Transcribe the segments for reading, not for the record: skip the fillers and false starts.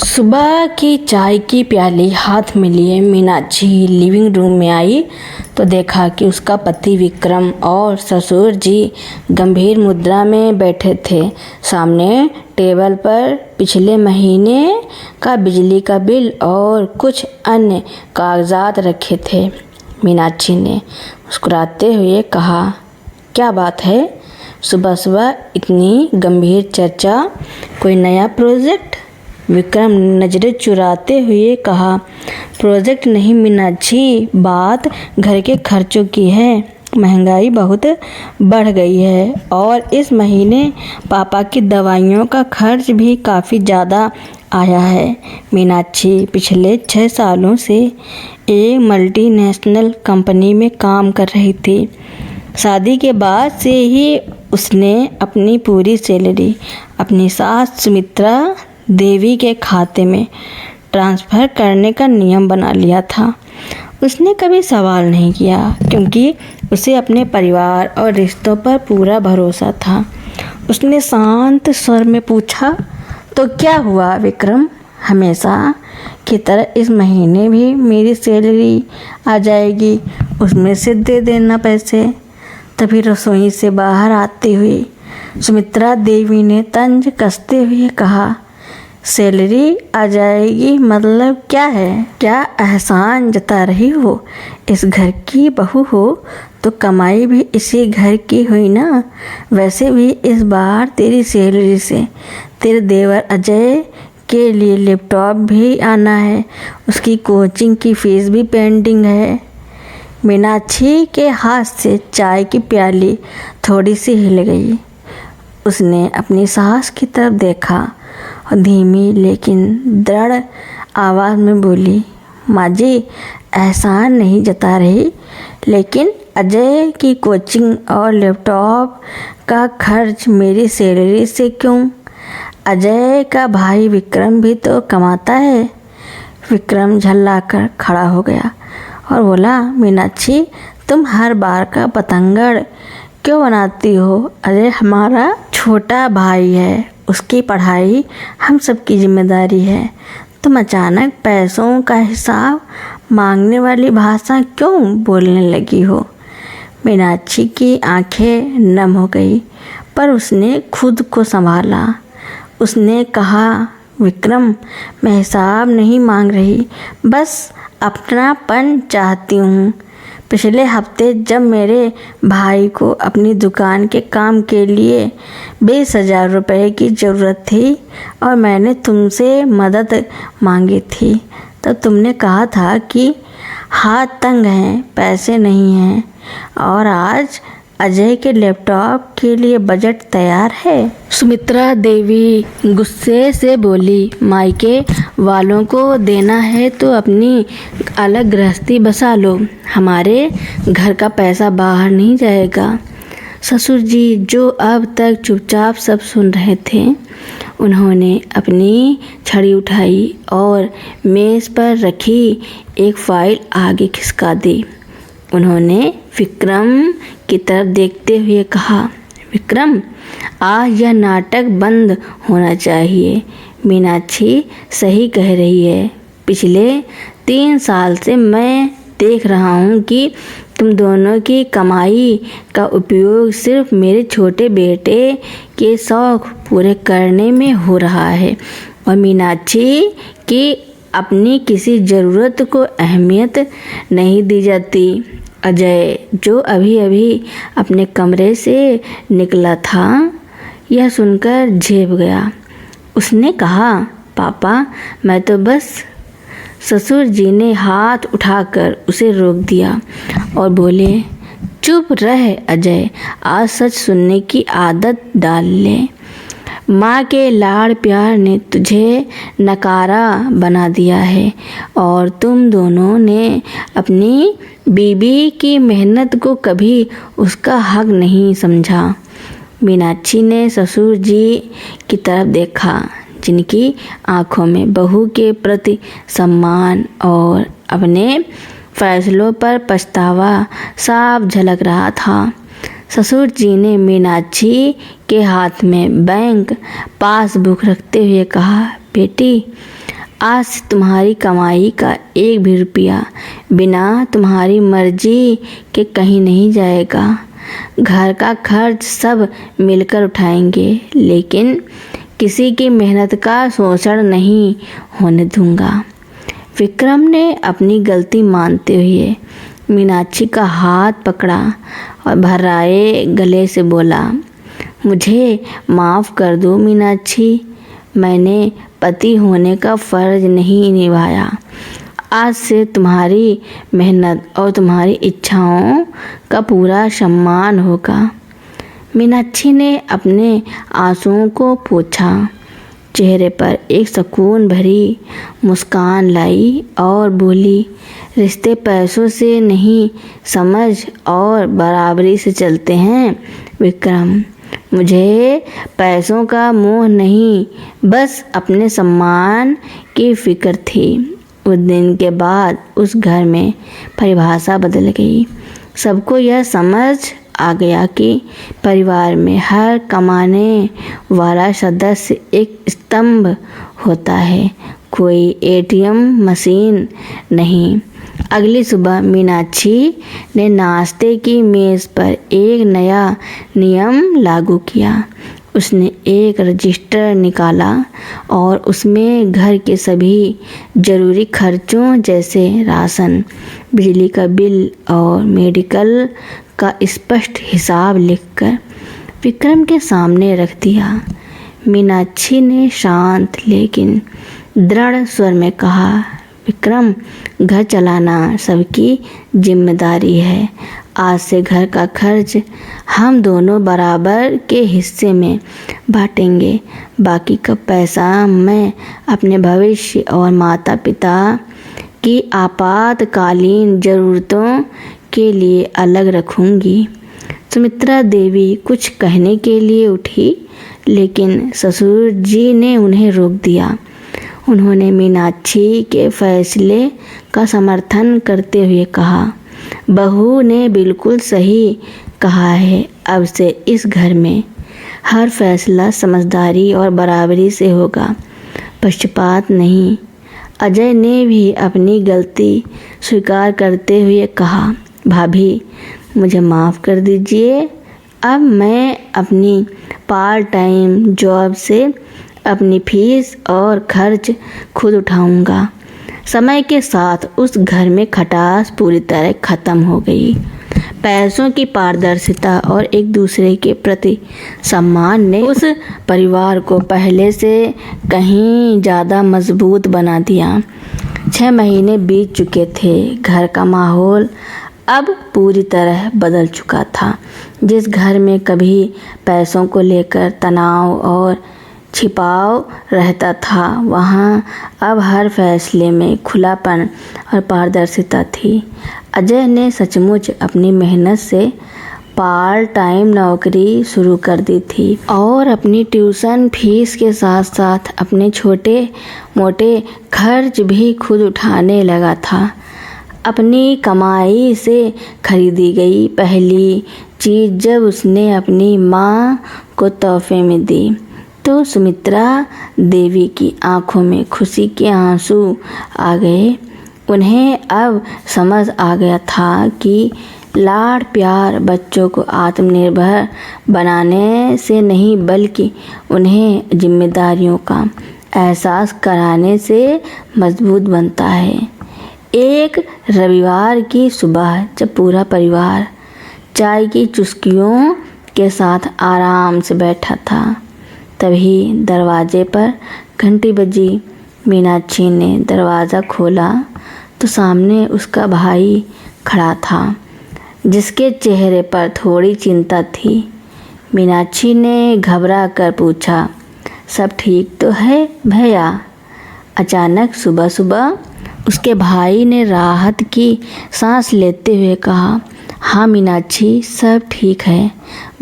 सुबह की चाय की प्याली हाथ में लिए मीनाक्षी लिविंग रूम में आई तो देखा कि उसका पति विक्रम और ससुर जी गंभीर मुद्रा में बैठे थे। सामने टेबल पर पिछले महीने का बिजली का बिल और कुछ अन्य कागजात रखे थे। मीनाक्षी ने मुस्कुराते हुए कहा, क्या बात है, सुबह सुबह इतनी गंभीर चर्चा, कोई नया प्रोजेक्ट? विक्रम ने नजरें चुराते हुए कहा, प्रोजेक्ट नहीं मीनाक्षी, बात घर के खर्चों की है। महंगाई बहुत बढ़ गई है और इस महीने पापा की दवाइयों का खर्च भी काफ़ी ज़्यादा आया है। मीनाक्षी पिछले 6 सालों से एक मल्टीनेशनल कंपनी में काम कर रही थी। शादी के बाद से ही उसने अपनी पूरी सैलरी अपनी सास सुमित्रा देवी के खाते में ट्रांसफ़र करने का नियम बना लिया था। उसने कभी सवाल नहीं किया क्योंकि उसे अपने परिवार और रिश्तों पर पूरा भरोसा था। उसने शांत स्वर में पूछा, तो क्या हुआ विक्रम, हमेशा की तरह इस महीने भी मेरी सैलरी आ जाएगी, उसमें से दे देना पैसे। तभी रसोई से बाहर आती हुई सुमित्रा देवी ने तंज कसते हुए कहा, सैलरी आ जाएगी मतलब क्या है? क्या एहसान जता रही हो? इस घर की बहू हो तो कमाई भी इसी घर की हुई ना। वैसे भी इस बार तेरी सैलरी से तेरे देवर अजय के लिए लैपटॉप भी आना है, उसकी कोचिंग की फीस भी पेंडिंग है। मीनाक्षी के हाथ से चाय की प्याली थोड़ी सी हिल गई। उसने अपनी सास की तरफ देखा और धीमी लेकिन दृढ़ आवाज़ में बोली, माँ जी, एहसान नहीं जता रही, लेकिन अजय की कोचिंग और लैपटॉप का खर्च मेरी सैलरी से क्यों? अजय का भाई विक्रम भी तो कमाता है। विक्रम झल्लाकर खड़ा हो गया और बोला, मीनाक्षी, तुम हर बार का पतंगड़ क्यों बनाती हो? अजय हमारा छोटा भाई है, उसकी पढ़ाई हम सबकी जिम्मेदारी है। तुम अचानक पैसों का हिसाब मांगने वाली भाषा क्यों बोलने लगी हो? मीनाक्षी की आंखें नम हो गई, पर उसने खुद को संभाला। उसने कहा, विक्रम, मैं हिसाब नहीं मांग रही, बस अपनापन चाहती हूँ। पिछले हफ्ते जब मेरे भाई को अपनी दुकान के काम के लिए 20,000 रुपये की ज़रूरत थी और मैंने तुमसे मदद मांगी थी, तो तुमने कहा था कि हाथ तंग हैं, पैसे नहीं हैं, और आज अजय के लैपटॉप के लिए बजट तैयार है। सुमित्रा देवी गुस्से से बोली, मायके वालों को देना है तो अपनी अलग गृहस्थी बसा लो, हमारे घर का पैसा बाहर नहीं जाएगा। ससुर जी, जो अब तक चुपचाप सब सुन रहे थे, उन्होंने अपनी छड़ी उठाई और मेज़ पर रखी एक फाइल आगे खिसका दी। उन्होंने विक्रम की तरफ देखते हुए कहा, विक्रम, आज यह नाटक बंद होना चाहिए। मीनाक्षी सही कह रही है। पिछले 3 साल से मैं देख रहा हूँ कि तुम दोनों की कमाई का उपयोग सिर्फ मेरे छोटे बेटे के शौक पूरे करने में हो रहा है और मीनाक्षी की अपनी किसी ज़रूरत को अहमियत नहीं दी जाती। अजय, जो अभी अभी अपने कमरे से निकला था, यह सुनकर झेप गया। उसने कहा, पापा, मैं तो बस। ससुर जी ने हाथ उठाकर उसे रोक दिया और बोले, चुप रह अजय, आज सच सुनने की आदत डाल ले। माँ के लाड़ प्यार ने तुझे नकारा बना दिया है और तुम दोनों ने अपनी बीबी की मेहनत को कभी उसका हक नहीं समझा। मीनाक्षी ने ससुर जी की तरफ देखा, जिनकी आंखों में बहू के प्रति सम्मान और अपने फैसलों पर पछतावा साफ झलक रहा था। ससुर जी ने मीनाक्षी के हाथ में बैंक पासबुक रखते हुए कहा, बेटी, आज से तुम्हारी कमाई का एक भी रुपया बिना तुम्हारी मर्जी के कहीं नहीं जाएगा। घर का खर्च सब मिलकर उठाएंगे, लेकिन किसी की मेहनत का शोषण नहीं होने दूंगा। विक्रम ने अपनी गलती मानते हुए मीनाक्षी का हाथ पकड़ा और भर्राए गले से बोला, मुझे माफ़ कर दो मीनाक्षी, मैंने पति होने का फ़र्ज नहीं निभाया। आज से तुम्हारी मेहनत और तुम्हारी इच्छाओं का पूरा सम्मान होगा। मीनाक्षी ने अपने आंसुओं को पोंछा, चेहरे पर एक सुकून भरी मुस्कान लाई और बोली, रिश्ते पैसों से नहीं समझ और बराबरी से चलते हैं विक्रम। मुझे पैसों का मोह नहीं, बस अपने सम्मान की फिक्र थी। उस दिन के बाद उस घर में परिभाषा बदल गई। सबको यह समझ आ गया कि परिवार में हर कमाने वाला सदस्य एक स्तंभ होता है, कोई एटीएम मशीन नहीं। अगली सुबह मीनाक्षी ने नाश्ते की मेज़ पर एक नया नियम लागू किया। उसने एक रजिस्टर निकाला और उसमें घर के सभी जरूरी खर्चों जैसे राशन, बिजली का बिल और मेडिकल का स्पष्ट हिसाब लिखकर विक्रम के सामने रख दिया। मीनाक्षी ने शांत लेकिन दृढ़ स्वर में कहा, विक्रम, घर चलाना सबकी जिम्मेदारी है। आज से घर का खर्च हम दोनों बराबर के हिस्से में बांटेंगे। बाकी का पैसा मैं अपने भविष्य और माता पिता की आपातकालीन ज़रूरतों के लिए अलग रखूंगी। सुमित्रा देवी कुछ कहने के लिए उठी, लेकिन ससुर जी ने उन्हें रोक दिया। उन्होंने मीनाक्षी के फैसले का समर्थन करते हुए कहा, बहू ने बिल्कुल सही कहा है। अब से इस घर में हर फैसला समझदारी और बराबरी से होगा, पक्षपात नहीं। अजय ने भी अपनी गलती स्वीकार करते हुए कहा, भाभी, मुझे माफ़ कर दीजिए। अब मैं अपनी पार्ट टाइम जॉब से अपनी फीस और खर्च खुद उठाऊंगा। समय के साथ उस घर में खटास पूरी तरह ख़त्म हो गई। पैसों की पारदर्शिता और एक दूसरे के प्रति सम्मान ने उस परिवार को पहले से कहीं ज़्यादा मजबूत बना दिया। 6 महीने बीत चुके थे। घर का माहौल अब पूरी तरह बदल चुका था। जिस घर में कभी पैसों को लेकर तनाव और छिपाव रहता था, वहाँ अब हर फैसले में खुलापन और पारदर्शिता थी। अजय ने सचमुच अपनी मेहनत से पार्ट टाइम नौकरी शुरू कर दी थी और अपनी ट्यूशन फीस के साथ साथ अपने छोटे मोटे खर्च भी खुद उठाने लगा था। अपनी कमाई से खरीदी गई पहली चीज़ जब उसने अपनी माँ को तोहफे में दी, तो सुमित्रा देवी की आंखों में खुशी के आंसू आ गए। उन्हें अब समझ आ गया था कि लाड़ प्यार बच्चों को आत्मनिर्भर बनाने से नहीं, बल्कि उन्हें जिम्मेदारियों का एहसास कराने से मजबूत बनता है। एक रविवार की सुबह जब पूरा परिवार चाय की चुस्कियों के साथ आराम से बैठा था, तभी दरवाजे पर घंटी बजी। मीनाक्षी ने दरवाज़ा खोला तो सामने उसका भाई खड़ा था, जिसके चेहरे पर थोड़ी चिंता थी। मीनाक्षी ने घबरा कर पूछा, सब ठीक तो है भैया? अचानक सुबह सुबह उसके भाई ने राहत की सांस लेते हुए कहा, हाँ मीनाक्षी, सब ठीक है।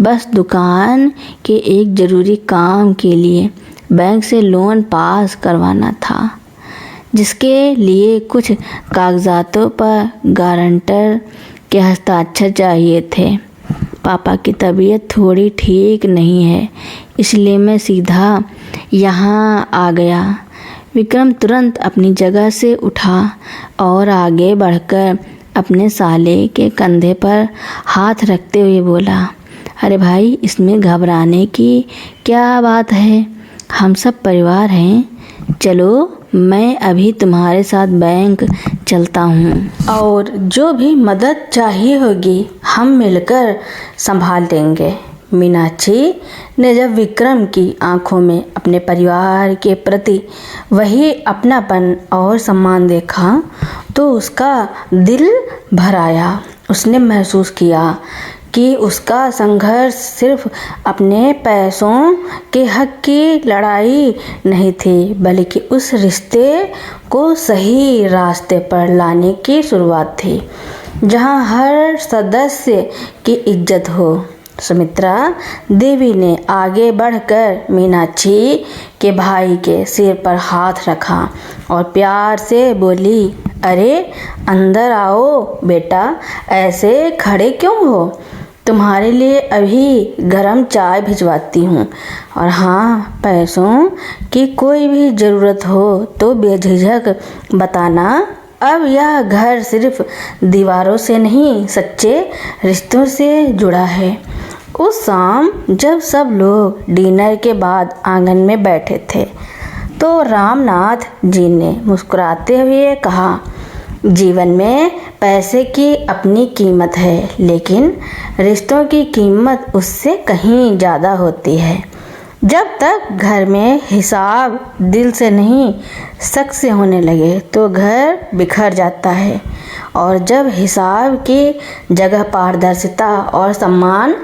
बस दुकान के एक ज़रूरी काम के लिए बैंक से लोन पास करवाना था, जिसके लिए कुछ कागजातों पर गारंटर के हस्ताक्षर चाहिए थे। पापा की तबीयत थोड़ी ठीक नहीं है, इसलिए मैं सीधा यहाँ आ गया। विक्रम तुरंत अपनी जगह से उठा और आगे बढ़कर अपने साले के कंधे पर हाथ रखते हुए बोला, अरे भाई, इसमें घबराने की क्या बात है, हम सब परिवार हैं। चलो, मैं अभी तुम्हारे साथ बैंक चलता हूँ और जो भी मदद चाहिए होगी हम मिलकर संभाल लेंगे। मीनाक्षी ने जब विक्रम की आंखों में अपने परिवार के प्रति वही अपनापन और सम्मान देखा तो उसका दिल भर आया। उसने महसूस किया कि उसका संघर्ष सिर्फ अपने पैसों के हक की लड़ाई नहीं थी, बल्कि उस रिश्ते को सही रास्ते पर लाने की शुरुआत थी, जहां हर सदस्य की इज्जत हो। सुमित्रा देवी ने आगे बढ़कर मीनाक्षी के भाई के सिर पर हाथ रखा और प्यार से बोली, अरे अंदर आओ बेटा, ऐसे खड़े क्यों हो? तुम्हारे लिए अभी गरम चाय भिजवाती हूँ। और हाँ, पैसों की कोई भी ज़रूरत हो तो बेझिझक बताना। अब यह घर सिर्फ दीवारों से नहीं, सच्चे रिश्तों से जुड़ा है। उस शाम जब सब लोग डिनर के बाद आंगन में बैठे थे तो रामनाथ जी ने मुस्कुराते हुए कहा, जीवन में पैसे की अपनी कीमत है, लेकिन रिश्तों की कीमत उससे कहीं ज़्यादा होती है। जब तक घर में हिसाब दिल से नहीं, शक से होने लगे तो घर बिखर जाता है, और जब हिसाब की जगह पारदर्शिता और सम्मान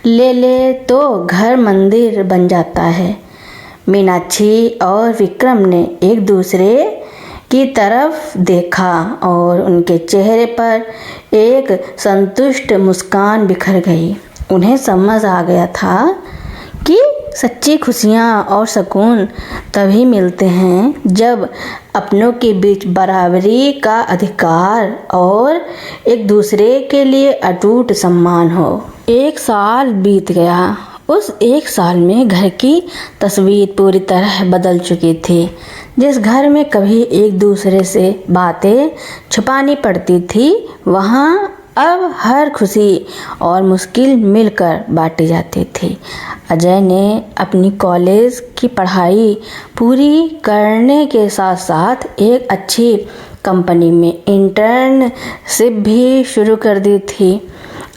ले ले तो घर मंदिर बन जाता है। मीनाक्षी और विक्रम ने एक दूसरे की तरफ देखा और उनके चेहरे पर एक संतुष्ट मुस्कान बिखर गई। उन्हें समझ आ गया था कि सच्ची खुशियाँ और सुकून तभी मिलते हैं जब अपनों के बीच बराबरी का अधिकार और एक दूसरे के लिए अटूट सम्मान हो। 1 साल बीत गया। उस 1 साल में घर की तस्वीर पूरी तरह बदल चुकी थी। जिस घर में कभी एक दूसरे से बातें छुपानी पड़ती थी, वहाँ अब हर खुशी और मुश्किल मिलकर बांटी जाती थी। अजय ने अपनी कॉलेज की पढ़ाई पूरी करने के साथ साथ एक अच्छी कंपनी में इंटर्नशिप भी शुरू कर दी थी।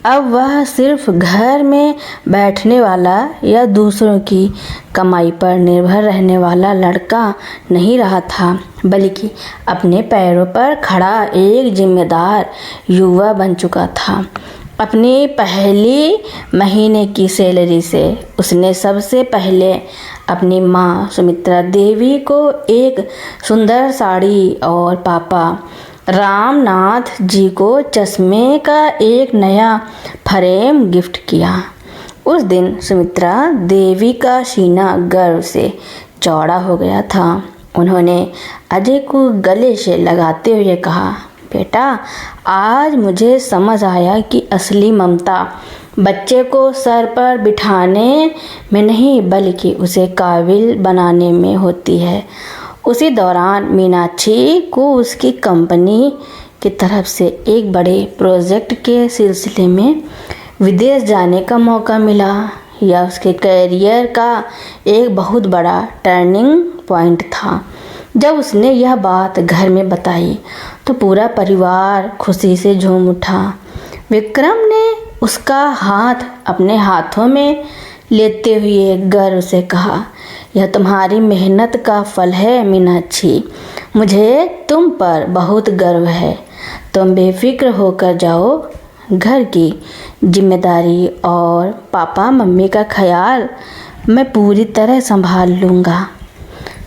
अब वह सिर्फ घर में बैठने वाला या दूसरों की कमाई पर निर्भर रहने वाला लड़का नहीं रहा था, बल्कि अपने पैरों पर खड़ा एक जिम्मेदार युवा बन चुका था। अपनी पहली महीने की सैलरी से उसने सबसे पहले अपनी माँ सुमित्रा देवी को एक सुंदर साड़ी और पापा रामनाथ जी को चश्मे का एक नया फ्रेम गिफ्ट किया। उस दिन सुमित्रा देवी का सीना गर्व से चौड़ा हो गया था। उन्होंने अजय को गले से लगाते हुए कहा, बेटा, आज मुझे समझ आया कि असली ममता बच्चे को सर पर बिठाने में नहीं, बल्कि उसे काबिल बनाने में होती है। उसी दौरान मीनाक्षी को उसकी कंपनी की तरफ से एक बड़े प्रोजेक्ट के सिलसिले में विदेश जाने का मौका मिला। यह उसके करियर का एक बहुत बड़ा टर्निंग पॉइंट था। जब उसने यह बात घर में बताई तो पूरा परिवार खुशी से झूम उठा। विक्रम ने उसका हाथ अपने हाथों में लेते हुए गर्व से कहा, यह तुम्हारी मेहनत का फल है मीनाक्षी, मुझे तुम पर बहुत गर्व है। तुम बेफिक्र होकर जाओ, घर की जिम्मेदारी और पापा मम्मी का ख्याल मैं पूरी तरह संभाल लूँगा।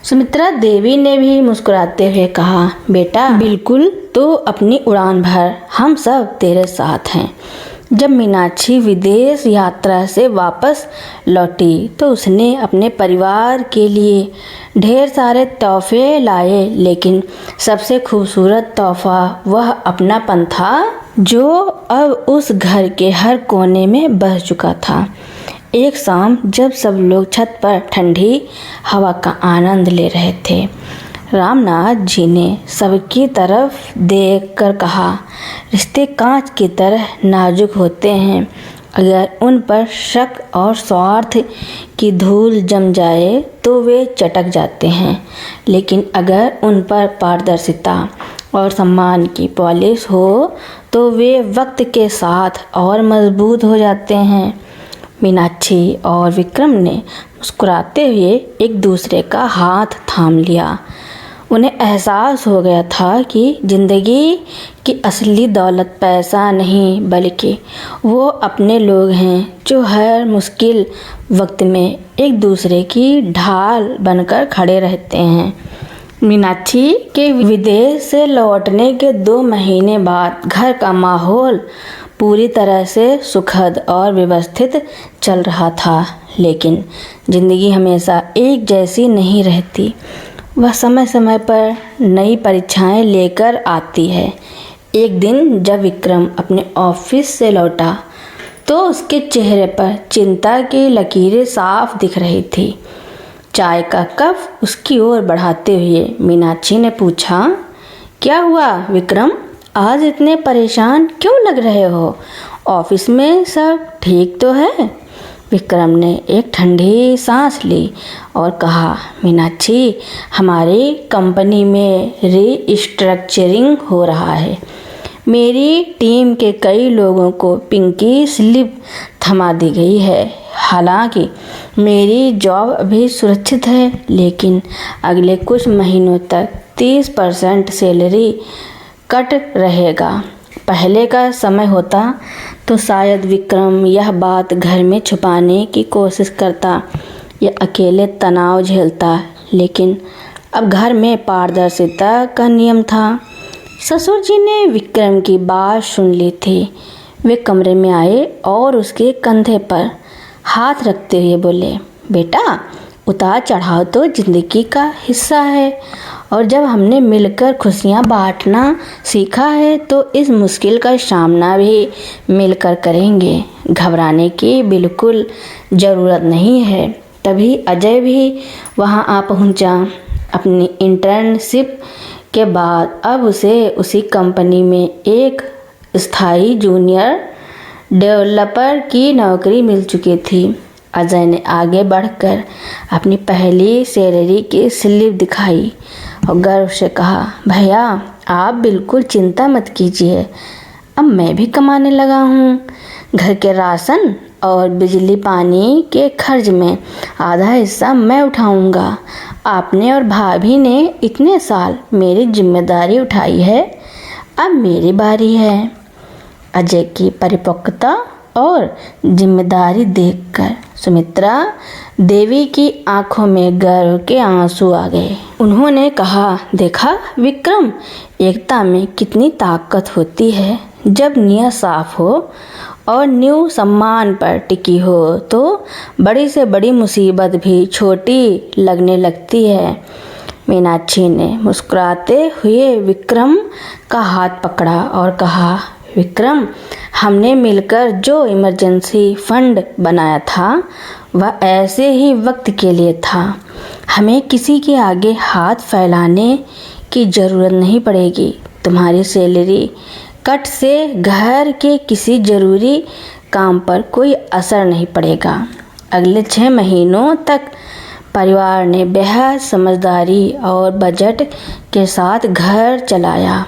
सुमित्रा देवी ने भी मुस्कुराते हुए कहा, बेटा बिल्कुल, तो अपनी उड़ान भर, हम सब तेरे साथ हैं। जब मीनाक्षी विदेश यात्रा से वापस लौटी तो उसने अपने परिवार के लिए ढेर सारे तोहफे लाए, लेकिन सबसे खूबसूरत तोहफा वह अपनापन था जो अब उस घर के हर कोने में बस चुका था। एक शाम जब सब लोग छत पर ठंडी हवा का आनंद ले रहे थे, रामनाथ जी ने सबकी तरफ देखकर कहा, रिश्ते कांच की तरह नाजुक होते हैं। अगर उन पर शक और स्वार्थ की धूल जम जाए तो वे चटक जाते हैं, लेकिन अगर उन पर पारदर्शिता और सम्मान की पॉलिश हो तो वे वक्त के साथ और मजबूत हो जाते हैं। मीनाक्षी और विक्रम ने मुस्कुराते हुए एक दूसरे का हाथ थाम लिया। उन्हें एहसास हो गया था कि जिंदगी की असली दौलत पैसा नहीं, बल्कि वो अपने लोग हैं जो हर मुश्किल वक्त में एक दूसरे की ढाल बनकर खड़े रहते हैं। मीनाक्षी के विदेश से लौटने के 2 महीने बाद घर का माहौल पूरी तरह से सुखद और व्यवस्थित चल रहा था, लेकिन जिंदगी हमेशा एक जैसी नहीं रहती। वह समय समय पर नई परीक्षाएं लेकर आती है। एक दिन जब विक्रम अपने ऑफिस से लौटा तो उसके चेहरे पर चिंता की लकीरें साफ दिख रही थी। चाय का कप उसकी ओर बढ़ाते हुए मीनाक्षी ने पूछा, क्या हुआ विक्रम, आज इतने परेशान क्यों लग रहे हो? ऑफिस में सब ठीक तो है? विक्रम ने एक ठंडी सांस ली और कहा, मीनाक्षी, हमारी कंपनी में रीस्ट्रक्चरिंग हो रहा है। मेरी टीम के कई लोगों को पिंकी स्लिप थमा दी गई है। हालांकि मेरी जॉब अभी सुरक्षित है, लेकिन अगले कुछ महीनों तक 30% सैलरी कट रहेगा। पहले का समय होता तो शायद विक्रम यह बात घर में छुपाने की कोशिश करता या अकेले तनाव झेलता, लेकिन अब घर में पारदर्शिता का नियम था। ससुर जी ने विक्रम की बात सुन ली थी। वे कमरे में आए और उसके कंधे पर हाथ रखते हुए बोले, बेटा, उतार चढ़ाव तो जिंदगी का हिस्सा है, और जब हमने मिलकर खुशियाँ बांटना सीखा है तो इस मुश्किल का सामना भी मिलकर करेंगे। घबराने की बिल्कुल ज़रूरत नहीं है। तभी अजय भी वहाँ आ पहुँचा। अपनी इंटर्नशिप के बाद अब उसे उसी कंपनी में एक स्थायी जूनियर डेवलपर की नौकरी मिल चुकी थी। अजय ने आगे बढ़कर अपनी पहली सैलरी की स्लिप दिखाई और गर्व से कहा, भैया, आप बिल्कुल चिंता मत कीजिए, अब मैं भी कमाने लगा हूँ। घर के राशन और बिजली पानी के खर्च में आधा हिस्सा मैं उठाऊँगा। आपने और भाभी ने इतने साल मेरी जिम्मेदारी उठाई है, अब मेरी बारी है। अजय की परिपक्वता और जिम्मेदारी देखकर सुमित्रा देवी की आंखों में गर्व के आंसू आ गए। उन्होंने कहा, देखा विक्रम, एकता में कितनी ताकत होती है। जब नियत साफ हो और नींव सम्मान पर टिकी हो तो बड़ी से बड़ी मुसीबत भी छोटी लगने लगती है। मीनाक्षी ने मुस्कुराते हुए विक्रम का हाथ पकड़ा और कहा, विक्रम, हमने मिलकर जो इमरजेंसी फंड बनाया था वह ऐसे ही वक्त के लिए था। हमें किसी के आगे हाथ फैलाने की ज़रूरत नहीं पड़ेगी। तुम्हारी सैलरी कट से घर के किसी ज़रूरी काम पर कोई असर नहीं पड़ेगा। अगले 6 महीनों तक परिवार ने बेहद समझदारी और बजट के साथ घर चलाया।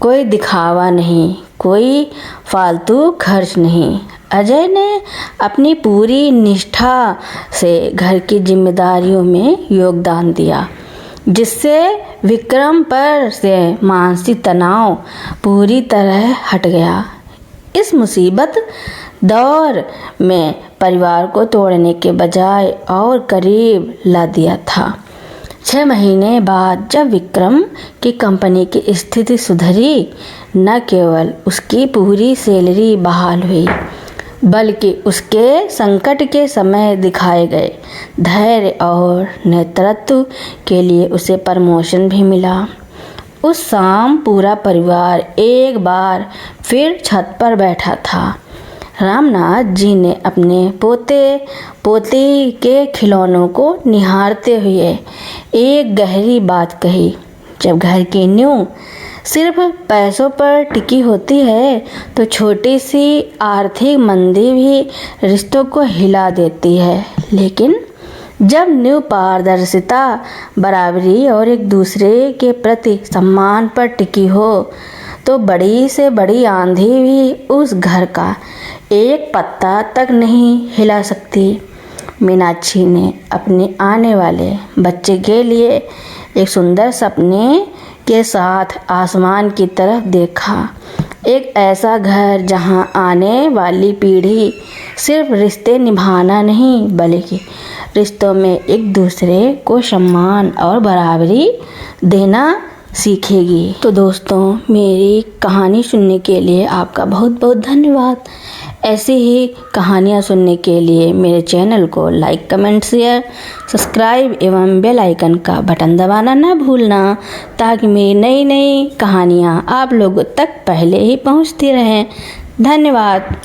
कोई दिखावा नहीं, कोई फालतू खर्च नहीं। अजय ने अपनी पूरी निष्ठा से घर की जिम्मेदारियों में योगदान दिया, जिससे विक्रम पर से मानसिक तनाव पूरी तरह हट गया। इस मुसीबत दौर में परिवार को तोड़ने के बजाय और करीब ला दिया था। 6 महीने बाद जब विक्रम की कंपनी की स्थिति सुधरी, न केवल उसकी पूरी सैलरी बहाल हुई, बल्कि उसके संकट के समय दिखाए गए धैर्य और नेतृत्व के लिए उसे प्रमोशन भी मिला। उस शाम पूरा परिवार एक बार फिर छत पर बैठा था। रामनाथ जी ने अपने पोते पोती के खिलौनों को निहारते हुए एक गहरी बात कही, जब घर की नींव सिर्फ पैसों पर टिकी होती है तो छोटी सी आर्थिक मंदी भी रिश्तों को हिला देती है। लेकिन जब नींव पारदर्शिता, बराबरी और एक दूसरे के प्रति सम्मान पर टिकी हो तो बड़ी से बड़ी आंधी भी उस घर का एक पत्ता तक नहीं हिला सकती। मीनाक्षी ने अपने आने वाले बच्चे के लिए एक सुंदर सपने के साथ आसमान की तरफ देखा। एक ऐसा घर जहां आने वाली पीढ़ी सिर्फ रिश्ते निभाना नहीं बल्कि रिश्तों में एक दूसरे को सम्मान और बराबरी देना सीखेगी। तो दोस्तों, मेरी कहानी सुनने के लिए आपका बहुत बहुत धन्यवाद। ऐसी ही कहानियाँ सुनने के लिए मेरे चैनल को लाइक, कमेंट, शेयर, सब्सक्राइब एवं बेल आइकन का बटन दबाना ना भूलना, ताकि मेरी नई नई कहानियाँ आप लोगों तक पहले ही पहुँचती रहें। धन्यवाद।